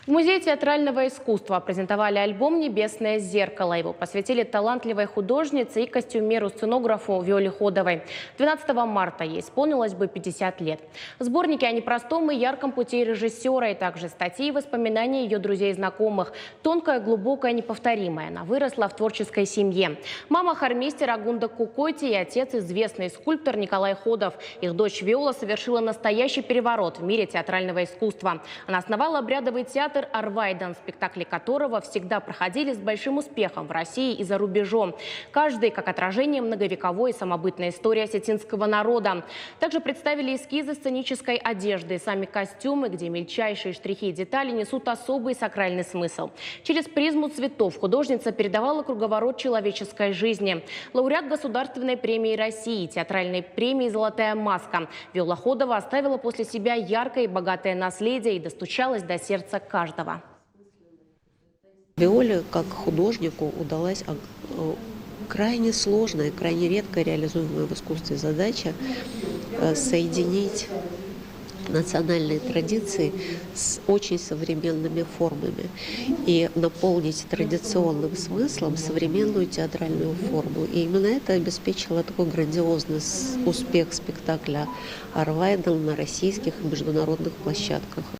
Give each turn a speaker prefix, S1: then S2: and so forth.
S1: В Музее театрального искусства презентовали альбом «Небесное зеркало». Его посвятили талантливой художнице и костюмеру-сценографу Виоле Ходовой. 12 марта ей исполнилось бы 50 лет. Сборники о непростом и ярком пути режиссера, и также статьи и воспоминания ее друзей и знакомых. Тонкая, глубокая, неповторимая. Она выросла в творческой семье. Мама хормейстер Агунда Кукойти и отец известный скульптор Николай Ходов. Их дочь Виола совершила настоящий переворот в мире театрального искусства. Она основала обрядовый театр «Арвайдан», спектакли которого всегда проходили с большим успехом в России и за рубежом. Каждый как отражение многовековой и самобытной истории осетинского народа. Также представили эскизы сценической одежды и сами костюмы, где мельчайшие штрихи и детали несут особый сакральный смысл. Через призму цветов художница передавала круговорот человеческой жизни. Лауреат Государственной премии России, театральной премии «Золотая маска» Виола Ходова оставила после себя яркое и богатое наследие и достучалась до сердца каждого.
S2: Виоле, как художнику, удалась крайне сложная, крайне редко реализуемая в искусстве задача соединить национальные традиции с очень современными формами и наполнить традиционным смыслом современную театральную форму. И именно это обеспечило такой грандиозный успех спектакля «Арвайдан» на российских и международных площадках.